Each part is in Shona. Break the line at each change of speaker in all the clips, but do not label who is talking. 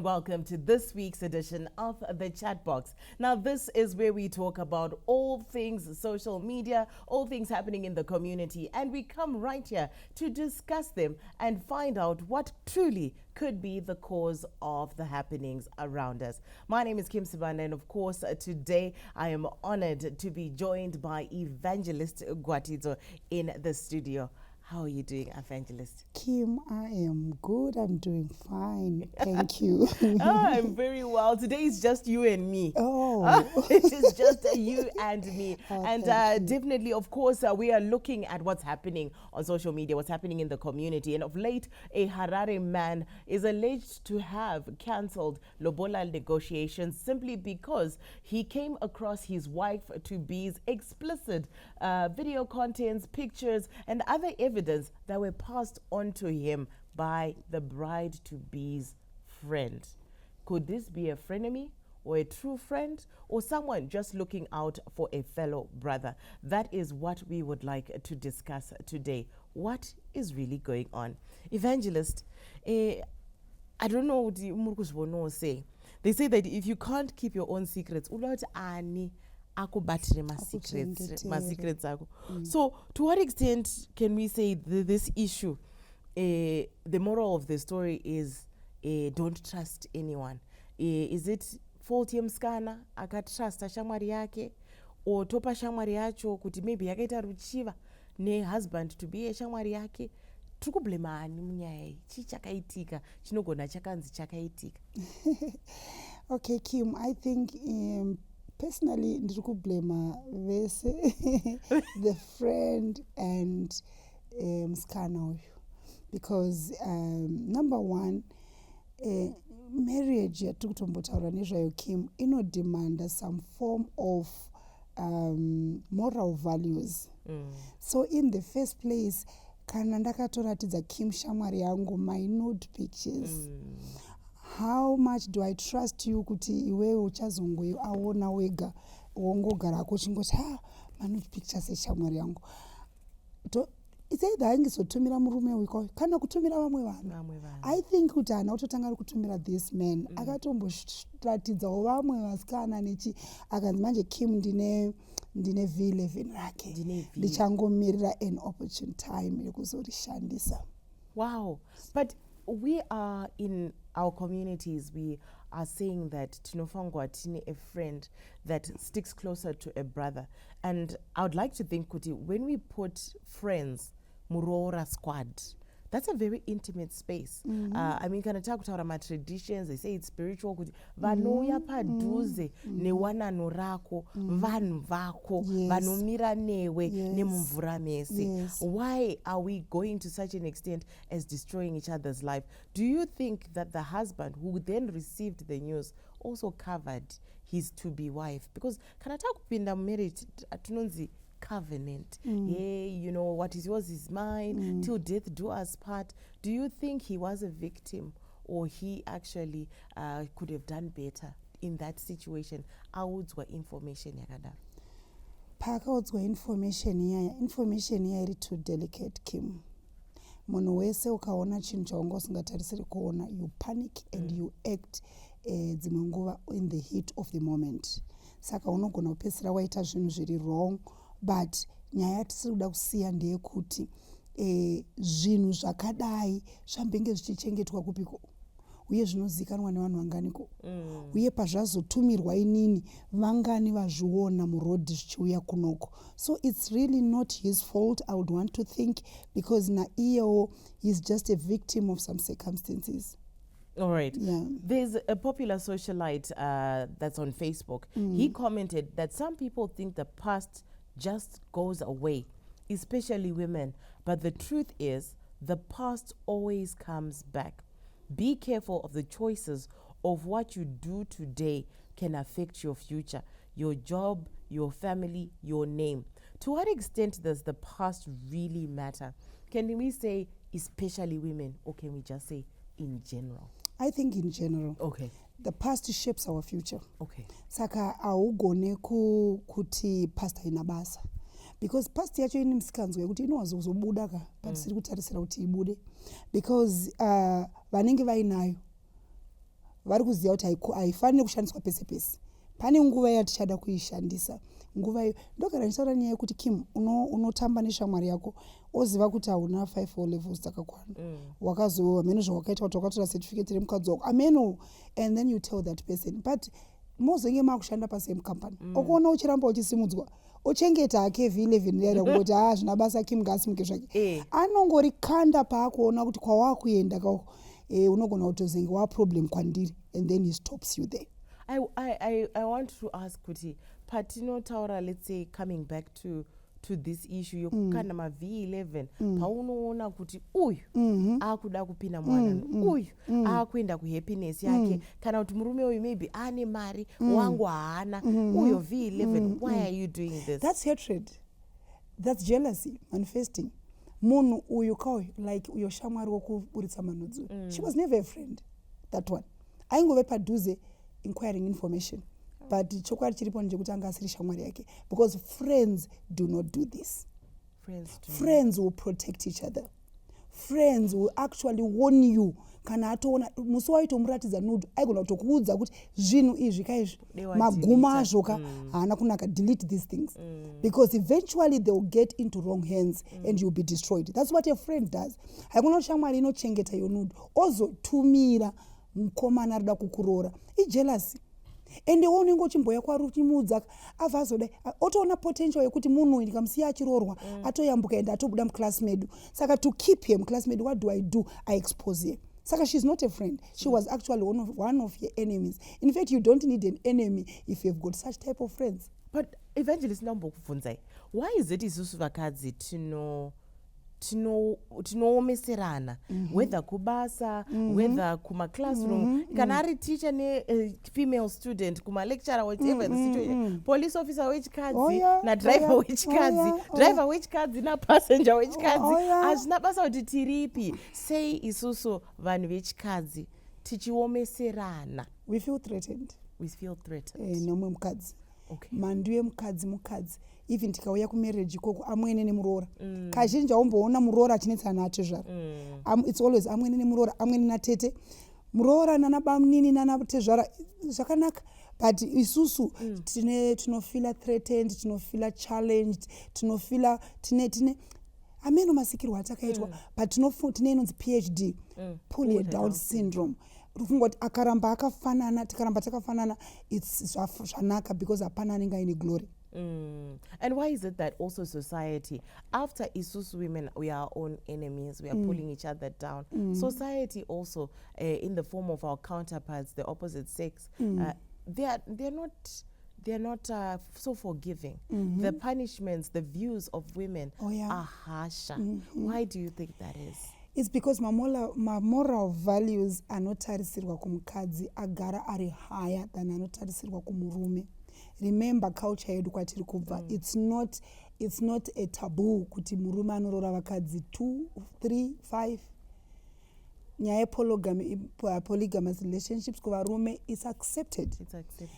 Welcome to this week's edition of the Chat Box. Now, this is where we talk about all things social media, all things happening in the community, and we come right here to discuss them and find out what truly could be the cause of the happenings around us. My name is Kim Sibanda, and of course, today I am honored to be joined by Evangelist Gwatidzo in the studio. How are you doing, Evangelist?
Kim, I am good. I'm doing fine. Thank you.
I'm very well. Today is just you and me.
Oh.
It is just you and me.
Oh,
and definitely, of course, we are looking at what's happening on social media, what's happening in the community. And of late, a Harare man is alleged to have cancelled Lobola negotiations simply because he came across his wife-to-be's explicit video contents, pictures, and other evidence that were passed on to him by the bride-to-be's friend. Could this be a frenemy or a true friend or someone just looking out for a fellow brother? That is what we would like to discuss today. What is really going on? Evangelist, I don't know what you say. They say that if you can't keep your own secrets, secrets. So to what extent can we say this issue, the moral of the story is don't trust anyone? Is it fault yemskana akatrust shamwari yake or topa shamwari yacho kuti maybe yakaita ruchiva ne husband to be shamwari yake? Tukublema ani munyaya iyi chichakaitika chinogona chakanzi chakaitika?
Okay, Kim, I think personally, ndiri kublema vese the friend and mskana uyu, because number one, marriage yatiri kutombotaura nezvayo, Kim, inodemanda some form of moral values. So in the first place, kana ndakatoratidza Kim shamwari yangu my nude pictures, how much do I trust you kuti iwewe uchazongoaona wega wongogara ako chingoti manude pictures eshamwari yangu? It's either aingizotumira murume wiko kana kutumira vamwe vanhu. I think kuti hana kutotanga kutumira this man akatomboratidzawo vamwe vasikana nechi akanzi manje Kim ndine V11 rake ndichangomirira an opportune time yekuzorishandisa.
Wow. But we are in our communities, we are saying that tinofangwa tine a friend that sticks closer to a brother. And I would like to think kuti when we put friends murora squad, that's a very intimate space. I mean, kana takutaura ma traditions, they say it's spiritual kuti vanouya padhuze newanano rako, vanhu vako, vanomira newe nemumvura mese. Why are we going to such an extent as destroying each other's life? Do you think that the husband who then received the news also covered his to-be wife? Because kana takupinda marriage atunonzi covenant. You know, what is yours is mine, till death do us part. Do you think he was a victim or he actually could have done better in that situation? Audzwa information yakadaro.
Pakaudzwa information iya iri too delicate, Kim. Munhu wese ukaona chinhu chaunga usingatarisiri kuona, you panic and you act dzimwe nguva in the heat of the moment. Saka unogona kupedzisira waita zvinhu zviri wrong. But nyaya yatisiri kuda kusiya ndeyekuti zvinhu zvakadai zvambenge zvichichengetwa kupiko uye zvinozikanwa nevanhu vanganiko, uye pazvazotumirwa inini vangani vazviona murodhi zvichiuya kunoko. So it's really not his fault, I would want to think, because naiyewo he's just a victim of some circumstances.
All right.
Yeah.
There's a popular socialite that's on Facebook. He commented that some people think the past just goes away, especially women. But the truth is, the past always comes back. Be careful of the choices of what you do today can affect your future, your job, your family, your name. To what extent does the past really matter? Can we say especially women, or can we just say in general?
I think in general.
Okay.
The past shapes our future.
Okay.
Saka haugone kuti past haina basa. Because past yacho ine misikanzwa yekuti inozobuda ka but siri kutarisira kuti ibude. Because vanenge vainayo vari kuziva kuti haifaniri kushandiswa pese pese. Pane nguva yatichada kuishandisa. Nguva iyo ndogara ndichitaura nyaya yekuti Kim unotamba neshamwari yako oziva kuti hauna 5 levels dzakakwana. Wakazovewa ameno zvawakaita kuti wakatora certificate remukadzi wako ameno, and then you tell that person, but mozenge makushanda pasame company okuona uchiramba uchisimudzwa ochengeta hake V11 rera kungoti zvina basa Kim ngasimuke zvake anongori kanda paakuona kuti kwawakuenda kako unogona kutozenge waproblem kwandiri, and then he stops you there.
I want to ask kuti patinotaura, let's say, coming back to this issue yokukanda ma V11 paunoona kuti uyu akuda kupinda mwanano, uyu akuenda kuhappiness yake, kana kuti murume uyu maybe ane mari wangu haana, uyo V11, why are you doing this?
That's hatred. That's jealousy manifesting. Munhu uyu kauyu like uyo shamwari wokuburitsa manudzu. She was never a friend, that one. Aingove padhuze inquiring information. But chokwadi chiripo ndechekuti anga asiri shamwari yake, because friends do not do this. Friends will protect each other. Friends will actually warn you. Kana atoona musi waitomuratidza nude aigona kutokuudza kuti zvinhu izvi kaizvi maguma azvo ka haana kunaka, delete these things. Because eventually they will get into wrong hands and you'll be destroyed. That's what a friend does. Haikuna kuti shamwari inochengeta yo nude ozotumira mukomana arida kukuroora. Ijealousy. Ende unenge uchimboya kwari uchimudza abva azoda otoona potential yekuti munhu ndikamusiya achiroorwa atoyambuka ende atobuda muclass medu. Saka to keep him class medu, what do? I expose him. Saka she's not a friend. She was actually one of your enemies. In fact, you don't need an enemy if you've got such type of friends.
But Evangelist Nelly, why is it isusu vakadzi tinoomeserana, whether kubasa, whether kuma classroom, kana ari teacher ne female student, kuma lecturer, whatever the situation, police officer wechikadzi, na driver wechikadzi, driver wechikadzi, na passenger wechikadzi, hazvina basa kuti tiripi. Sei isusu vanhu vechikadzi tichiomeserana?
We feel threatened. Nomwe mukadzi.
Okay.
Mandu mukadzi. Even tikauya kumarriage ikoko amwene nemuroora. Kazhinji aumboona muroora achinetsana nacho zvaro. It's always amwene nemuroora, amwene natete. Muroora nanabamunini nanatezvara zvakanaka. But isusu tinofila threatened, tinofila challenged, tinofila tine ameno masikirwa atakaitwa, but tine inonzi PhD, pull down syndrome. Rufungoti akaramba akafanana, tikaramba takafanana, it's zvanaka because hapana anenge aine glory.
And why is it that also society, after isusu women, we are our own enemies, we are pulling each other down? Society also, in the form of our counterparts, the opposite sex, they're not so forgiving. The punishments, the views of women are harsher. Why do you think that is?
It's because my moral values anotarisirwa kumukadzi agara ari higher than anotarisirwa kumurume. Remember culture yedu kwatiri kubva. It's not a taboo kuti murume anorora vakadzi 2, 3, 5. Nyaya polygamous relationships kuvarume is accepted.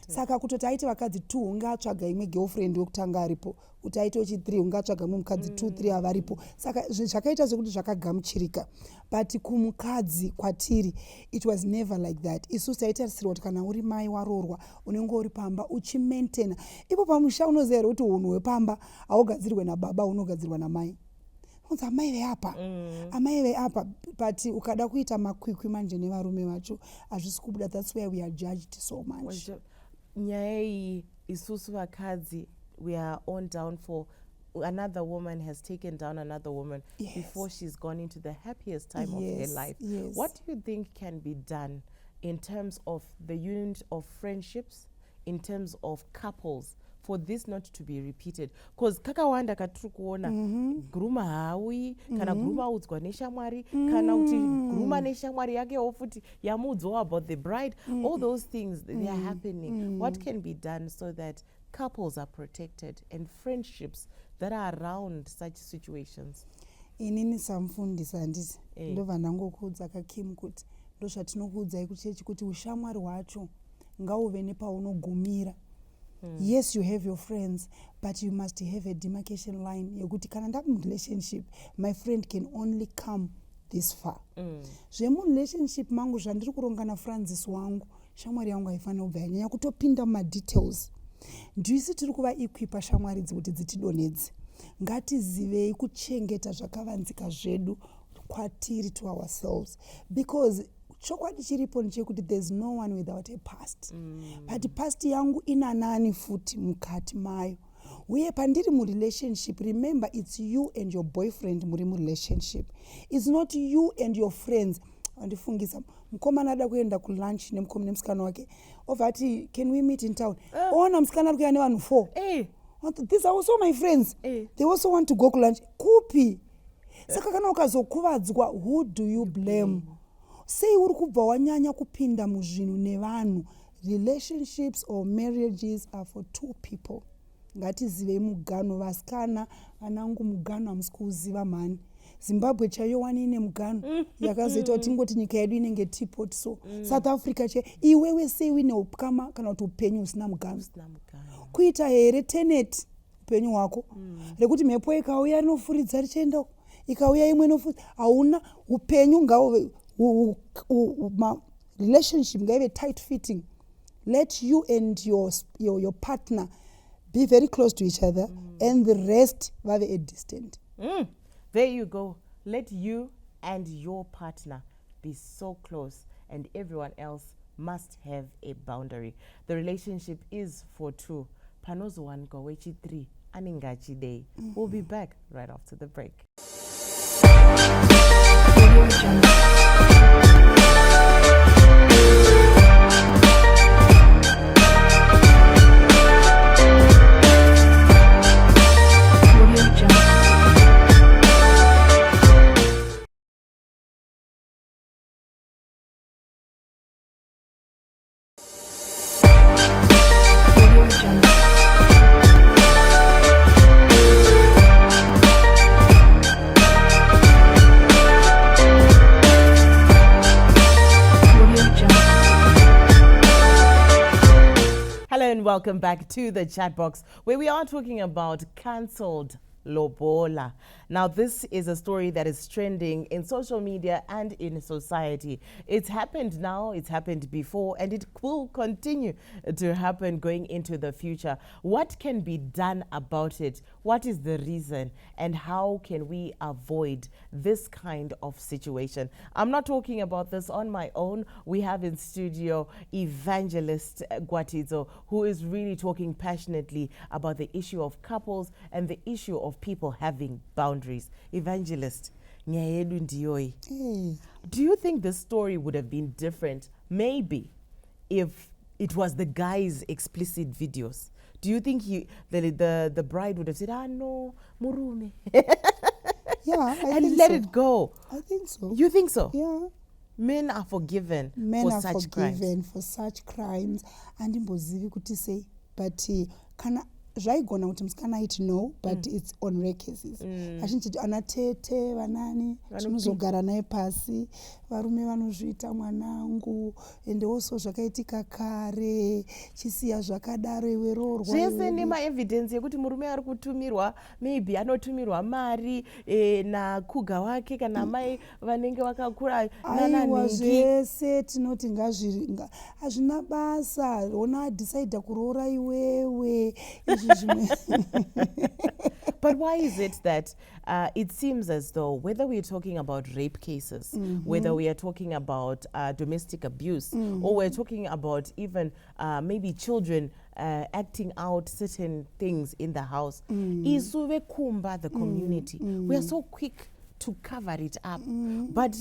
Saka kutoti aite vakadzi 2 ungatsvaga imwe girlfriend wekutanga aripo, kuti aite uchi 3 ungatsvaga mumwe mukadzi 2, 3 avaripo. Saka zvakaita sekuti zvakagamuchirika. But kumukadzi kwatiri it was never like that. Isusu taitarisirwa kuti kana uri mai waroorwa unenge uri pamba uchimaintaina. Ipo pamusha unoziva kuti unhu hwepamba haugadzirwe nababa, unogadzirwa namai. Amai veapa, but ukada kuita makwikwi manje nevarume vacho hazvisi kubuda. That's where we are judged so much.
Nyaya iyi isusu vakadzi, we are on down for another woman has taken down another woman before she's gone into the happiest time of her life. What do you think can be done in terms of the unit of friendships, in terms of couples, for this not to be repeated? Because kakawanda katiri kuona guruma hawi, kana guruma audzwa neshamwari, kana kuti guruma neshamwari yake ofuti yamudzwa about the bride. All those things, they are happening. What can be done so that couples are protected and friendships that are around such situations?
Inini samfundisa handiti ndobva ndangokuudza kaKim kuti ndozvatinokuudzai kuchechi kuti ushamwari hwacho ngauve nepaunogumira. Yes, you have your friends, but you must have a demarcation line yekuti kana ndakumurelationship my friend can only come this far. Zvemurelationship mangu zvandiri kuronga naFrancis wangu, shamwari yangu haifanira kubva yanyanya kutopinda mumadetails. Ndisi tiri kuva equipa shamwari dzekuti dzitidonedze. Ngatizivei kuchengeta zvakavanzika zvedu kwatiri to ourselves, because chokwadi chiripo ndechekuti there's no one without a past. But past yangu ina nani futi mukati mayo. Uye pandiri murelationship, remember it's you and your boyfriend muri murelationship. It's not you and your friends. Andifungisa mukomana ada kuenda kulunch nemusikana wake ovati can we meet in town. Ona musikana ari kuya nevanhu 4. These are also my friends. They also want to go kulunch. Kupi? Saka kana ukazokuvadzwa, who do you blame? Sei uri kubva wanyanya kupinda muzvinhu nevanhu. Relationships or marriages are for two people. Ngatizivei mugano, vasikana vanangu mugano hamusi kuuziva mhani. Zimbabwe chaiyo wani ine mugano yakazoita kuti tingoti nyika yedu inenge teapot. So South Africa iwewe sei uine ukama kana kuti upenyu usina mugano. Kuita here tenet upenyu hwako rekuti mhepo ikauya inofuridza richienda ikauya imwe inofuridza hauna upenyu ngauve relationship ngaive tight fitting. Let you and your partner be very close to each other and the rest vave a distant.
There you go. Let you and your partner be so close, and everyone else must have a boundary. The relationship is for two. Panozo one go wechi 3 aningachi day. We'll be back right after the break. Welcome back to the chat box, where we are talking about cancelled Lobola. Now, this is a story that is trending in social media and in society. It's happened now, it's happened before, and it will continue to happen going into the future. What can be done about it? What is the reason? And how can we avoid this kind of situation? I'm not talking about this on my own. We have in studio Evangelist Gwatidzo, who is really talking passionately about the issue of couples and the issue of people having boundaries. Evangelist, do you think this story would have been different maybe if it was the guy's explicit videos? Do you think the bride would have said, no, murume?
Yeah,
and let it go?
I think so.
You think so?
Yeah.
Men are forgiven
for such crimes. And imbozivi kuti say, but kana zvaigona kuti musikana aiti no, but it's on rare cases. Azhinji anatete vanani tinozogara naye pasi, varume vanozviita mwanangu, ende also zvakaitika kare, chisiya zvakadaro iwe roorwa.
Zvese nema evidence yekuti murume ari kutumirwa, maybe anotumirwa mari nakuga wake kana mai vanenge vakakura
aiwa zvese tinoti hazvina basa, ona decide kuroora iwewe.
But why is it that it seems as though whether we are talking about rape cases, whether we are talking about domestic abuse, or we're talking about even maybe children acting out certain things in the house, isuve kumba the community, we are so quick to cover it up. But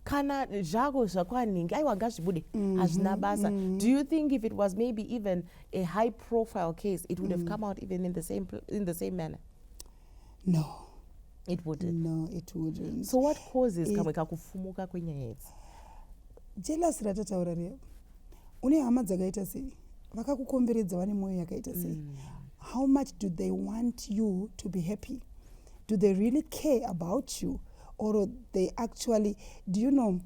kana zvago zvakwaningi aiwa ngazvibude hazvina basa. Do you think if it was maybe even a high profile case, it would have come out even in the same manner?
No,
it wouldn't.
No, it wouldn't.
So what causes kamwe kakufumuka kwenyaya idzi?
Jealousy ratataura riya. Une hama dzakaita sei? Vakakukomberedza vane mwoyo yakaita sei? How much do they want you to be happy? Do they really care about you? Or they actually, do you know,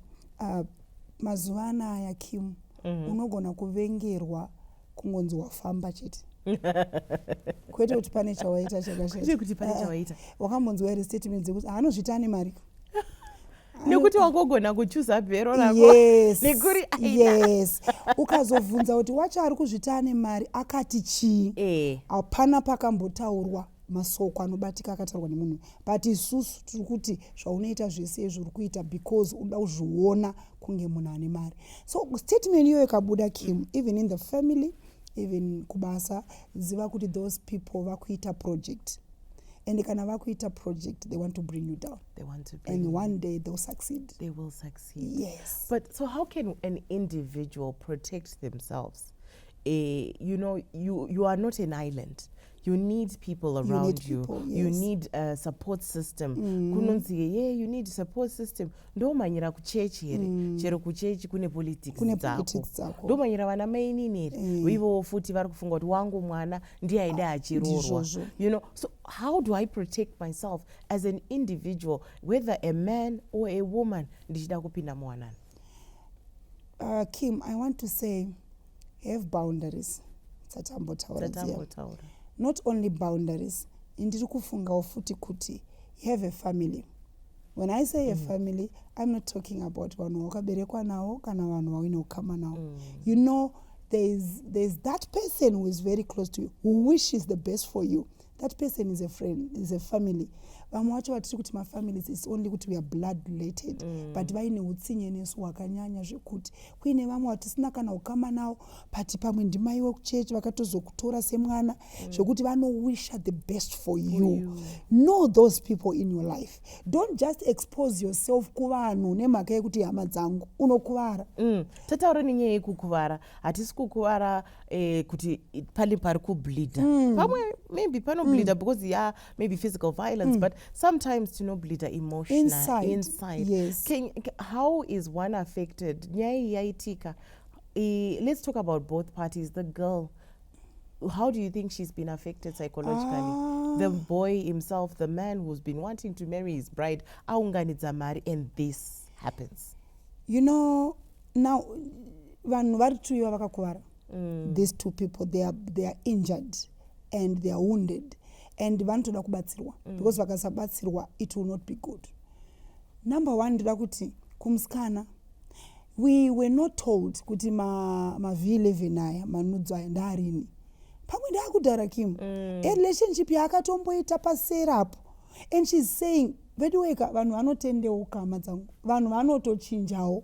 mazuva anaya Kim, unogona kuvengerwa kungonzi wafamba chete. Kwete kuti pane chawaita chakashata. Wakambonzwa here statement dzekuti anozvita ane mari.
Nekuti wakogona kuchuza bhero rako.
Yes.
Nekuri
yes. Ukazobvunza kuti wacho ari kuzvita ane mari akati chii? Hapana pakambotaurwa masoko anobatika akataurwa nemunhu. But isusu tiri kuti zvaunoita zvese izvo uri kuita because unoda kuzviona kunge munhu ane mari. So statement iyoyo ikabuda Kim, even in the family, even kubasa, ziva kuti those people vakuita project. And kana vakuita project, they want to bring you down.
They want to bring
and
you
one day they'll succeed.
They will succeed.
Yes.
But so how can an individual protect themselves? You are not an island. You need people around you.
People, yes.
You need a support system. Kunonzi, you need a support system. Ndo manyira kuchechi here. Chero kuchechi kune politics dzako. Ndo manyira vana maini nere. Vivo futi vari kufunga kuti wangu mwana ndiye aida achirorwa. You know, so how do I protect myself as an individual, whether a man or a woman, ndichida kupinda mwanani?
Kim, I want to say, have boundaries. Not only boundaries, indiri kufunga futi kuti have a family. When I say a family, I'm not talking about vanhu wakaberekwa nawo kana vanhu vainokama nawo. You know, there's that person who is very close to you, who wishes the best for you. That person is a friend, is a family. Vamwe vacho vatiri kuti mafamilies is only kuti we are blood related, but vaine utsinyeneso hwakanyanya zvekuti kuine vamwe vatisina kana ukama nawo, but pamwe ndimai wekuchechi vakatozokutora semwana zvekuti vanowisha the best for you. Know those people in your life. Don't just expose yourself kuvanhu nemhaka yekuti hama dzangu unokuvara.
Tataura nenyaya yekukuvara, hatisi kukuvara kuti pali pari kubleeda. Pamwe maybe pano bleeder because maybe physical violence, but sometimes to know bleeder emotional inside.
Yes.
How is one affected? Let's talk about both parties. The girl, how do you think she's been affected psychologically? The boy himself, the man who's been wanting to marry his bride, and this happens.
You know, now these two people, they are injured and they are wounded. And vantoda kubatsirwa because vakasabatsirwa it will not be good. Number one, ndida kuti kumskana, we were not told kuti V11 aya manudzo aya ndarini. Pamwe ndakudhara Kim, relationship yakatomboita paserapo, and she's saying vedweka vanhu vanotendeuka madzangu, vanhu vanotochinjawo.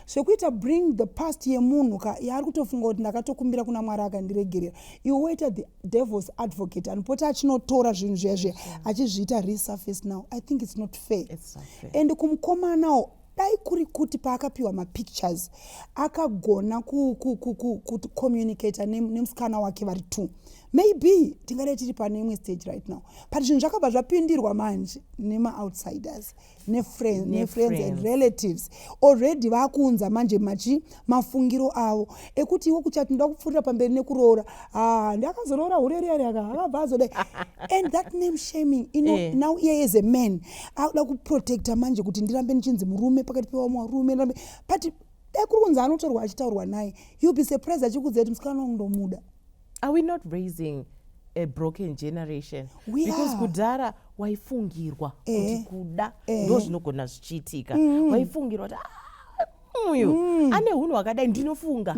Zvekuita bring the past yemunhu yaari kutofunga kuti ndakatokumbira kuna Mwari akandiregerera. You wait at the devil's advocate anopota achinotora zvinhu zviya achizviita resurface now. I think it's not fair.
It's not fair.
And kumukomanawo dai kuri kuti paakapiwa mapictures akagona kucommunicate nemusikana wake vari two, maybe tingadai tiri pane imwe stage right now, but zvinhu zvakabva zvapindirwa manje nema-outsiders nefriends and relatives already vakunza manje mafungiro avo ekuti iwo kuchati ndoda kupfuurira pamberi nekuroora ndakazoroora ureri akabva azodai and that name shaming, you know, now iye as a man akuda kuprotecta manje kuti ndirambe nichinzi murume pakati pevamwe varume, but dai kuri kunzi anotorwa achitaurwa naye, you'll be surprised achikudza kuti musikana wangu ndomuda.
Are we not raising a broken generation?
We
because
are.
Kudhara waifungirwa kuti kuda ndo zvinogona zvichiitika. Waifungirwa kuti uyu ane hunhu hwakadai ndinofunga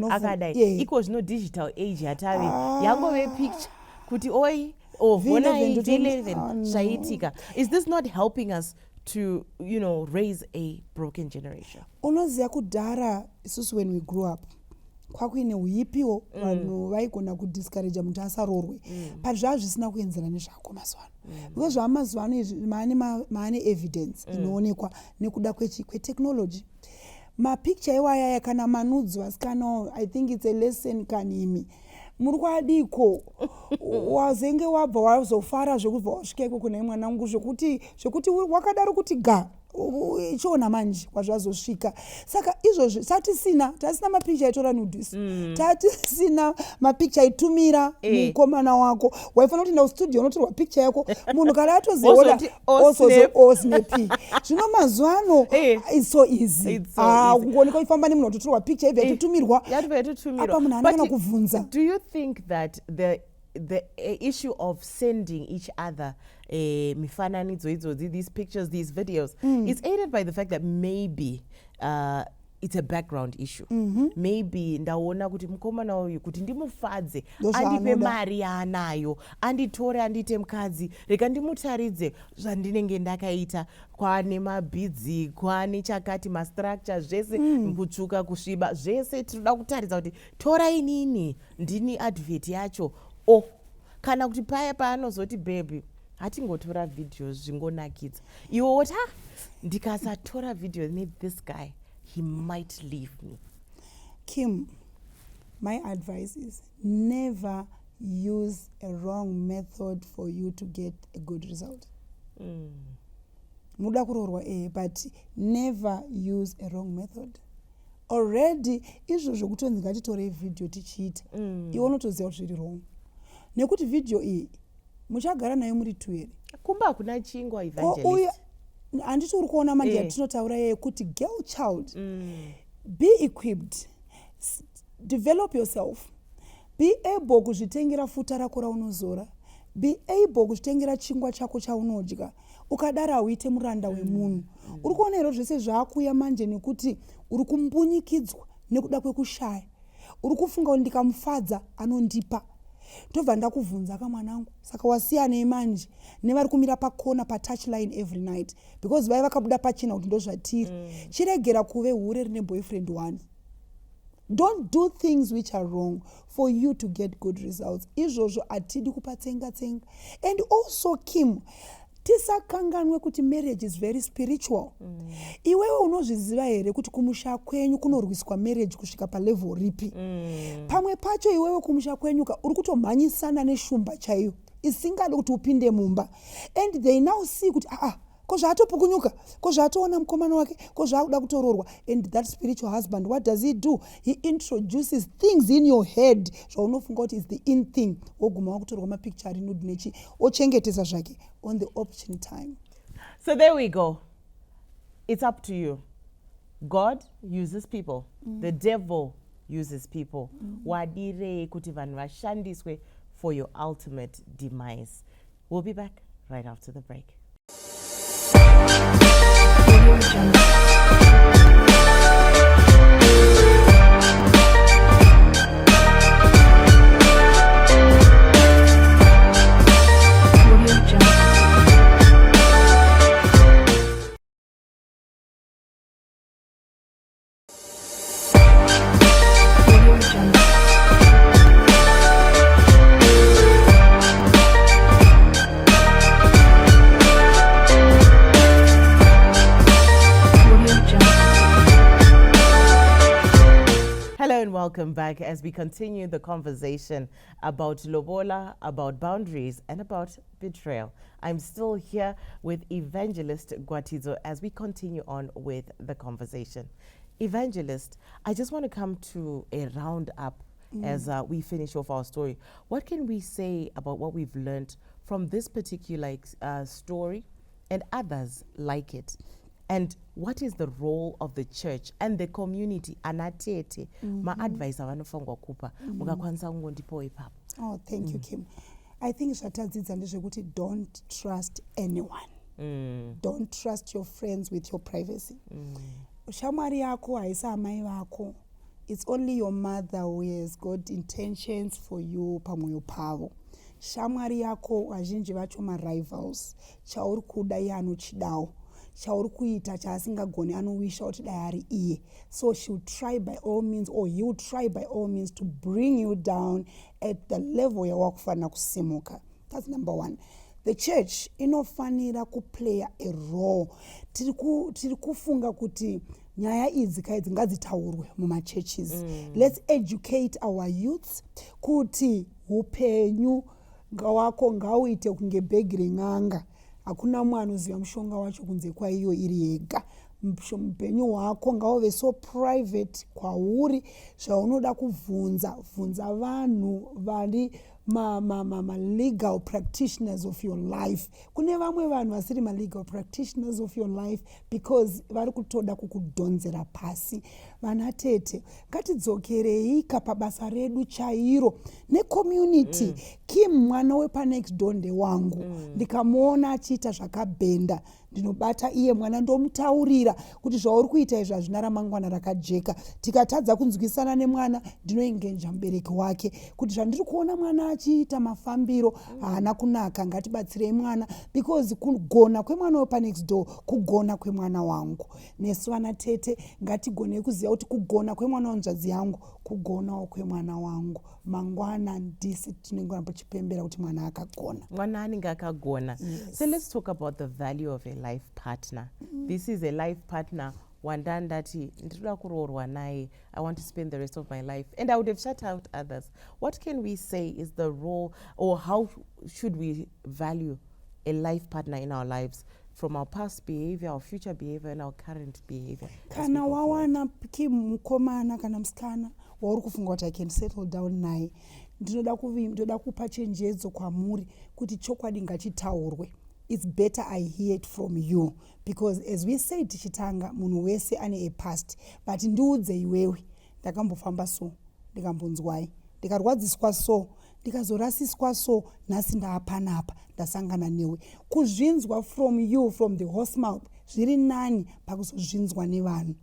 akadai. Iko zvino digital age yatave yangove picture kuti oi vonai V11 zvaiitika. Is this not helping us to, you know, raise a broken generation?
Unoziva kudhara isusu when we grew up kwakuine uipiwo vanhu vaigona kudiscourage munhu asarorwe, but zvava zvisina kuenzana nezvako mazuva ano, because zvamazuva ano izvi maane evidence inoonekwa nekuda kwetechnology. Mapicture iwaya kana manudzo vasikana, I think it's a lesson kanimi muri kwadiko wazenge wabva wazofara zvekubva wasvika iko kuna mwanangu zvekuti wakadaro kuti ga ichiona manje kwazvazosvika. Saka izvozvi tasina mapicha aitora nudhisi, tatisina mapicha aitumira mukomana wako. Waifanira kuenda kustudio unotorwa picha yako, munhu kana atozeoda osnepi. Zvino mazuva ano it's so easy. Kungooneka ifamba nemunhu watotorwa picha ibva yatutumirwa apa munhu anogona kuvhunza.
Do you think that the issue of sending each other mifananidzo idzodzi, these pictures, these videos, is aided by the fact that maybe it's a background issue? Maybe ndaona kuti mukomana uyu kuti ndimufadze andipe mari yaanayo, anditore andite mukadzi, rega ndimutaridze zvandinenge ndakaita, kwane mabhidzi, kwane chakati, mastructure zvese, kutsvuka kusviba zvese tinoda kutaridza kuti tora inini ndini advert yacho. Kana kuti paya paanozoti baby hatingotora videos zvingonakidza, iwe woti ndikasatora video this guy he might leave me.
Kim, my advice is never use a wrong method for you to get a good result. Muda kurorwa but never use a wrong method. Already izvo zvokutonzi ngatitore video tichiita, iwe unotoziva kuti zviri wrong. Nekuti video iyi muchagara nayo muri two here.
Kumba hakuna chingwa Evangelist.
Handiti uri kuona manje yatinotaura yeye kuti girl child, be equipped, develop yourself, be able kuzvitengera futa rako raunozora, be able kuzvitengera chingwa chako chaunodya, ukadaro hauite muranda wemunhu. Uri kuona ero zvese zvaakuya manje nekuti uri kumbunyikidzwa nekuda kwekushaya, uri kufunga kuti ndikamufadza anondipa. Ndobva ndakuvhunza kamwanangu, saka wasiya neimanje nevari kumira pakona patouchline every night because vai vakabuda pachina kuti ndozvatiri. Chiregera kuve hure rine boyfriend one. Don't do things which are wrong for you to get good results. Izvozvo atidi kupatsenga tsenga. And also Kim, tisakanganwe kuti marriage is very spiritual. Iwewe unozviziva here kuti kumusha kwenyu kunorwiswa marriage kusvika palevel ripi? Pamwe pacho iwewe kumusha kwenyuka uri kutomhanyisana neshumba chaiyo isingadi kuti upinde mumba, and they now see kuti ko zvaatopukunyuka, ko zvaatoona mukomana wake, ko zvaakuda kutororwa. And that spiritual husband, what does he do? He introduces things in your head zvaunofunga kuti is the in thing, woguma wakutorwa mapicture ari nude nechi ochengetesa zvake on the option time.
So there we go. It's up to you. God uses people. The devil uses people. Wadire kuti vanhu vashandiswe for your ultimate demise. We'll be back right after the break. Welcome back as we continue the conversation about Lobola, about boundaries, and about betrayal. I'm still here with Evangelist Gwatidzo as we continue on with the conversation. Evangelist, I just want to come to a roundup as we finish off our story. What can we say about what we've learned from this particular story and others like it? And what is the role of the church and the community? Anatete, my advice avanofanirwa kupa. Mukakwanisa kungondipo ipapo.
Oh, thank you, Kim. I think zvatadzidza ndezvekuti don't trust anyone. Don't trust your friends with your privacy. Shamwari yako haisa amai vako. It's only your mother who has got intentions for you pamwoyo pavo. Shamwari yako vazhinji vacho ma-rivals. Chauri kuda iye anochidawo. Chauri kuita chaasingagoni anowisha kuti dai ari iye. So she will try by all means, or he will try by all means to bring you down at the level yawakufanira kusimuka. That's number one. The church inofanira kuplay a role. Tiri kufunga kuti nyaya idzi kaidzi ngadzitaurwe mumachurches. Let's educate our youths kuti upenyu ngawako ngauite kunge bhegi ren'anga. hakuna mumwe anoziva mushonga wacho kunze kwaiyo iri yega. Mupenyu hwako ngauve so private kwauri, zvaunoda bvunza vanhu vari legal practitioners of your life. Kune vamwe vanhu vasiri legal practitioners of your life because vari kutoda kukudhonzera pasi. Vana tete, ngatidzokereika pabasa redu chairo necommunity. Kim mwana wepanext door ndewangu, ndikamuona achiita zvakabhenda, ndinobata iye mwana ndomutaurira kuti zvauri kuita izvi hazvina ramangwana rakajeka. Tikatadza kunzwisana nemwana, ndinoengenja mubereki wake kuti zvandiri kuona mwana achiita mafambiro haana kunaka, ngatibatsirei mwana, because kugona kwemwana wepanext door kugona kwemwana wangu. Nesu vana tete ngatigonei kuziva kuti kugona kwemwana wanzvadzi yangu kugonawo kwemwana wangu. Mangwana ndisi tinenge tichipembera kuti mwana akagona.
Mwana anenge akagona.
Yes.
So let's talk about the value of a life partner. This is a life partner wandandati ndinoda kuroorwa naye, I want to spend the rest of my life, and I would have shut out others. What can we say is the role, or how should we value a life partner in our lives, from our past behavior, our future behavior, and our current behavior?
Kana wawana mukomana kana musikana wauri kufunga kuti I can settle down naye, ndinoda kupa chenjedzo kwamuri kuti chokwadi ngachitaurwe. It's better I hear it from you, because as we said tichitanga, munhu wese ane a past, but ndiudze iwewe ndakambofamba so, ndikambonzwai, ndikarwadziswa so, ndikazorasiswa so, nhasi ndaapanapa ndasangana newe. Kuzvinzwa from you, from the horse mouth, zviri nani pakuzozvinzwa nevanhu.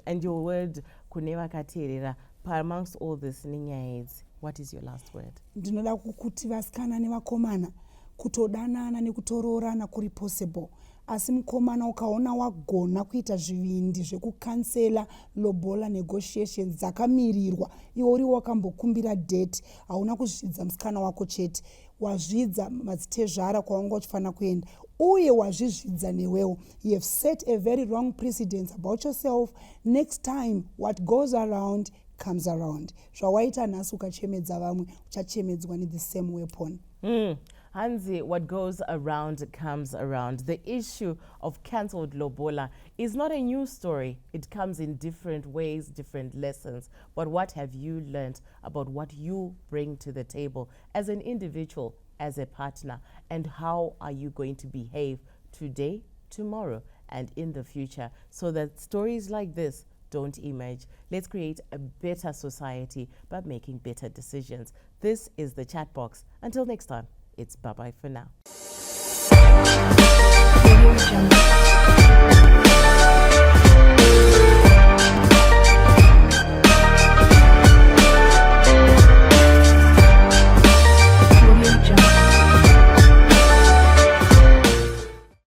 And your word kune vakateerera, amongst all this nenyaya idzi, what is your last word?
Ndinoda kuti vasikana nevakomana kutodanana nekutoroorana kuri possible. Asi mukomana ukaona wagona kuita zvivindi zvekukansela lobola negotiations dzakamirirwa, iwe uri wakambokumbira date, hauna kuzvidza musikana wako chete, wazvidza madzitezvara kwawanga uchifanira kuenda, uye wazvizvidza newewo. You have set a very wrong precedence about yourself. Next time what goes around comes around. Zvawaita nhasi ukachemedza vamwe, uchachemedzwa ne the same weapon.
Hanzi, what goes around comes around. The issue of cancelled Lobola is not a new story. It comes in different ways, different lessons. But what have you learned about what you bring to the table as an individual, as a partner? And how are you going to behave today, tomorrow, and in the future, so that stories like this don't emerge? Let's create a better society by making better decisions. This is the Chat Box. Until next time, it's bye-bye for now.